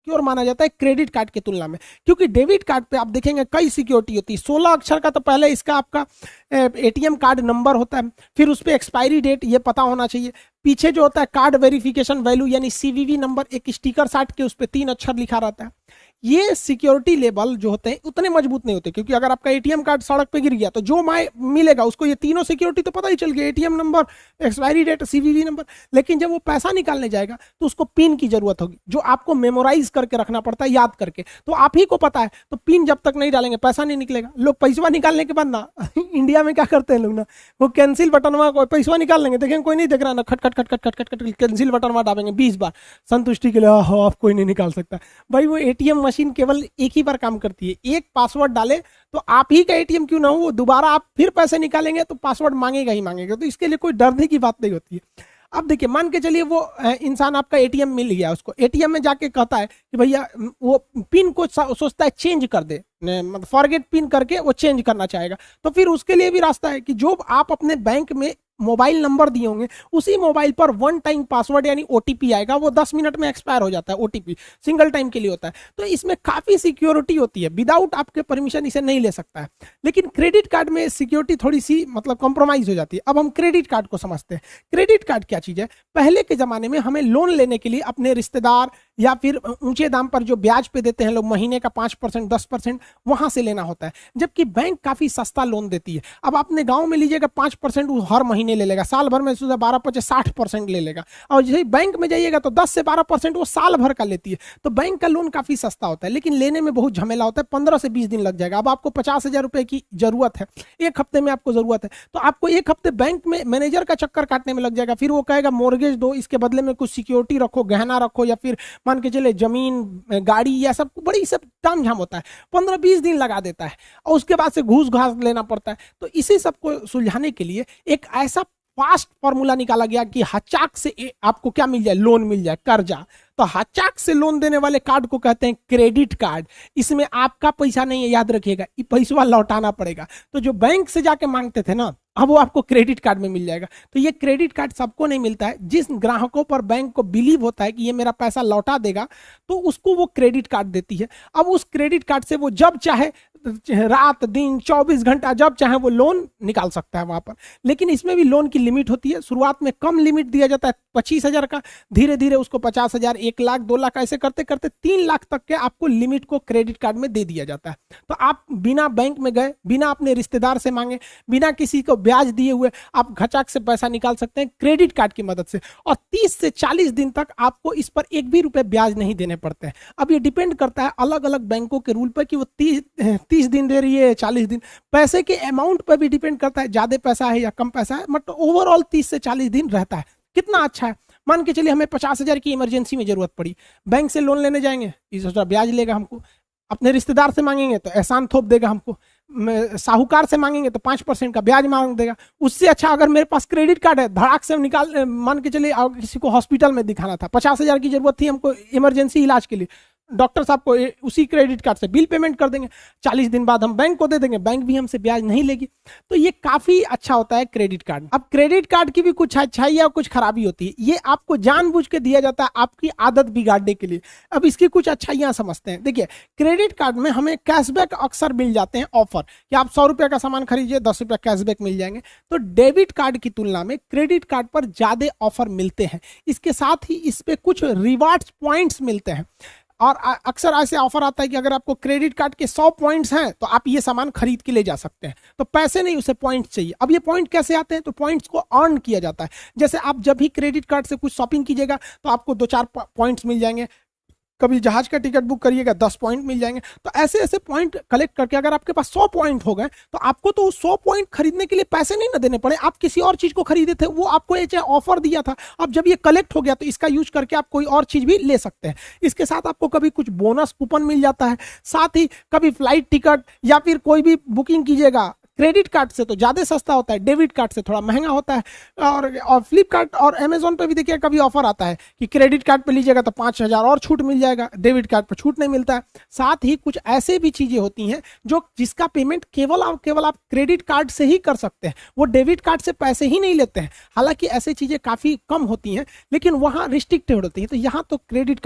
Secure माना जाता है क्रेडिट कार्ड की तुलना में, क्योंकि डेबिट कार्ड पे आप देखेंगे कई सिक्योरिटी होती है। 16 अक्षर का तो पहले इसका आपका एटीएम कार्ड नंबर होता है, फिर उस पर एक्सपायरी डेट ये पता होना चाहिए, पीछे जो होता है कार्ड वेरिफिकेशन वैल्यू यानी सीवीवी नंबर, एक स्टिकर साट के उस पर 3 अक्षर लिखा रहता है। ये सिक्योरिटी लेवल जो होते हैं उतने मजबूत नहीं होते, क्योंकि अगर आपका एटीएम कार्ड सड़क पे गिर गया तो जो माए मिलेगा उसको ये तीनों सिक्योरिटी तो पता ही चल गया, ATM number, expiry date, CVV number. लेकिन जब वो पैसा निकालने जाएगा तो उसको पिन की जरूरत होगी, जो आपको मेमोराइज करके रखना पड़ता है, याद करके। तो आप ही को पता है, तो पिन जब तक नहीं डालेंगे पैसा नहीं निकलेगा। लोग पैसा निकालने के बाद ना इंडिया में क्या करते हैं लोग ना, वो कैंसिल बटन में पैसा निकाल लेंगे, देखेंगे कोई नहीं देख रहा ना, खट खट खट खट खट खट खट कैंसिल बटन में दाबेंगे 20 बार संतुष्टि के लिए, आप कोई नहीं निकाल सकता। भाई वो एटीएम मशीन केवल एक ही बार काम करती है, एक पासवर्ड डाले तो आप ही का एटीएम क्यों ना हो, दोबारा आप फिर पैसे निकालेंगे तो पासवर्ड मांगेगा ही मांगेगा, तो इसके लिए कोई डरने की बात नहीं होती है। अब देखिए, मान के चलिए वो इंसान आपका एटीएम मिल गया, उसको एटीएम में जाके कहता है कि भैया वो पिन को सोचता है चेंज कर दे, मतलब फॉरगेट पिन करके वो चेंज करना चाहेगा, तो फिर उसके लिए भी रास्ता है कि जो आप अपने बैंक में मोबाइल नंबर दिए होंगे उसी मोबाइल पर वन टाइम पासवर्ड यानी ओटीपी आएगा, वो 10 मिनट में एक्सपायर हो जाता है, ओटीपी सिंगल टाइम के लिए होता है। तो इसमें काफी सिक्योरिटी होती है, विदाउट आपके परमिशन इसे नहीं ले सकता है। लेकिन क्रेडिट कार्ड में सिक्योरिटी थोड़ी सी मतलब कॉम्प्रोमाइज हो जाती है। अब हम क्रेडिट कार्ड को समझते हैं। क्रेडिट कार्ड क्या चीज है? पहले के जमाने में हमें लोन लेने के लिए अपने रिश्तेदार या फिर ऊंचे दाम पर जो ब्याज पे देते हैं लोग, महीने का 5% 10%, वहां से लेना होता है, जबकि बैंक काफी सस्ता लोन देती है। अब आपने गांव में लीजिएगा 5% वो हर महीने ले लेगा, साल भर में 12-50-60% ले लेगा, और जैसे बैंक में जाइएगा तो 10 से 12% वो साल भर का लेती है। तो बैंक का लोन काफी सस्ता होता है, लेकिन लेने में बहुत झमेला होता है, 15 से 20 दिन लग जाएगा। अब आपको 50,000 रुपए की जरूरत है, एक हफ्ते में आपको जरूरत है, तो आपको एक हफ्ते बैंक में मैनेजर का चक्कर काटने में लग जाएगा। फिर वो कहेगा मोर्गेज दो, इसके बदले में कुछ सिक्योरिटी रखो, गहना रखो, या फिर मान के चले जमीन, गाड़ी, या सब बड़ी सब ताम झाम होता है, 15-20 दिन लगा देता है, और उसके बाद से घूस घास लेना पड़ता है। तो इसी सबको सुलझाने के लिए एक ऐसा फास्ट फॉर्मूला निकाला गया कि हचाक से आपको क्या मिल जाए, लोन मिल जाए, कर्जा। तो हचाक से लोन देने वाले कार्ड को कहते हैं क्रेडिट कार्ड। इसमें आपका पैसा नहीं है, याद रखिएगा, ये पैसा लौटाना पड़ेगा। तो जो बैंक से जाके मांगते थे ना, अब वो आपको क्रेडिट कार्ड में मिल जाएगा। तो ये क्रेडिट कार्ड सबको नहीं मिलता है। जिस ग्राहकों पर बैंक को बिलीव होता है कि ये मेरा पैसा लौटा देगा, तो उसको वो क्रेडिट कार्ड देती है। अब उस क्रेडिट कार्ड से वो जब चाहे, रात दिन 24 घंटा जब चाहे वो लोन निकाल सकता है वहां पर। लेकिन इसमें भी लोन की लिमिट होती है। शुरुआत में कम लिमिट दिया जाता है 25,000 का, धीरे धीरे उसको 50,000, 1 लाख, 2 लाख, ऐसे करते करते 3 लाख तक के आपको लिमिट को क्रेडिट कार्ड में दे दिया जाता है। तो आप बिना बैंक में गए, बिना अपने रिश्तेदार से मांगे, बिना किसी को ब्याज दिए हुए आप घचाक से पैसा निकाल सकते हैं क्रेडिट कार्ड की मदद से। और 30 से 40 दिन तक आपको इस पर एक भी रुपए ब्याज नहीं देने पड़ते हैं। अब ये डिपेंड करता है अलग अलग बैंकों के रूल पर कि वो 30 दिन दे रही है, 40 दिन, पैसे के अमाउंट पर भी डिपेंड करता है, ज्यादा पैसा है या कम पैसा है, मतलब ओवरऑल 30 से 40 दिन रहता है। कितना अच्छा है। मान के चलिए हमें 50,000 की इमरजेंसी में जरूरत पड़ी, बैंक से लोन लेने जाएंगे, इसका ब्याज लेगा हमको, अपने रिश्तेदार से मांगेंगे तो एहसान थोप देगा हमको, साहूकार से मांगेंगे तो 5% का ब्याज मांग देगा। उससे अच्छा अगर मेरे पास क्रेडिट कार्ड है, धड़ाक से निकाल, मान के चलिए किसी को हॉस्पिटल में दिखाना था, 50,000 की जरूरत थी हमको इमरजेंसी इलाज के लिए, डॉक्टर साहब को उसी क्रेडिट कार्ड से बिल पेमेंट कर देंगे, 40 दिन बाद हम बैंक को दे देंगे, बैंक भी हमसे ब्याज नहीं लेगी। तो ये काफी अच्छा होता है क्रेडिट कार्ड। अब क्रेडिट कार्ड की भी कुछ अच्छाई और कुछ खराबी होती है। ये आपको जानबूझ के दिया जाता है आपकी आदत बिगाड़ने के लिए। अब इसकी कुछ अच्छाइयां समझते हैं। देखिए, क्रेडिट कार्ड में हमें कैशबैक अक्सर मिल जाते हैं, ऑफर कि आप 100 रुपये का सामान खरीदिए, 10 रुपये कैशबैक मिल जाएंगे। तो डेबिट कार्ड की तुलना में क्रेडिट कार्ड पर ज्यादा ऑफर मिलते हैं। इसके साथ ही इस पे कुछ रिवार्ड्स पॉइंट्स मिलते हैं, और अक्सर ऐसे ऑफर आता है कि अगर आपको क्रेडिट कार्ड के 100 पॉइंट्स हैं तो आप ये सामान खरीद के ले जा सकते हैं। तो पैसे नहीं, उसे पॉइंट्स चाहिए। अब ये पॉइंट कैसे आते हैं? तो पॉइंट्स को अर्न किया जाता है। जैसे आप जब भी क्रेडिट कार्ड से कुछ शॉपिंग कीजिएगा तो आपको 2-4 पॉइंट्स मिल जाएंगे, कभी जहाज का टिकट बुक करिएगा 10 पॉइंट मिल जाएंगे। तो ऐसे ऐसे पॉइंट कलेक्ट करके अगर आपके पास 100 पॉइंट हो गए तो आपको तो 100 पॉइंट खरीदने के लिए पैसे नहीं ना देने पड़े, आप किसी और चीज को खरीदे थे, वो आपको ये ऑफर दिया था। अब जब ये कलेक्ट हो गया तो इसका यूज करके आप कोई और चीज भी ले सकते हैं। इसके साथ आपको कभी कुछ बोनस कूपन मिल जाता है, साथ ही कभी फ्लाइट टिकट या फिर कोई भी बुकिंग कीजिएगा क्रेडिट कार्ड से तो ज्यादा सस्ता होता है, डेबिट कार्ड से थोड़ा महंगा होता है। और फ्लिपकार्ट और अमेजोन पे भी देखिए कभी ऑफर आता है कि क्रेडिट कार्ड पे लीजिएगा तो 5,000 और छूट मिल जाएगा, डेबिट कार्ड पे छूट नहीं मिलता है। साथ ही कुछ ऐसे भी चीजें होती हैं जो जिसका पेमेंट केवल आप क्रेडिट कार्ड से ही कर सकते हैं, वो डेबिट कार्ड से पैसे ही नहीं लेते हैं। हालांकि ऐसी चीजें काफी कम होती हैं, लेकिन वहां रिस्ट्रिक्टेड होती है। तो यहाँ तो क्रेडिट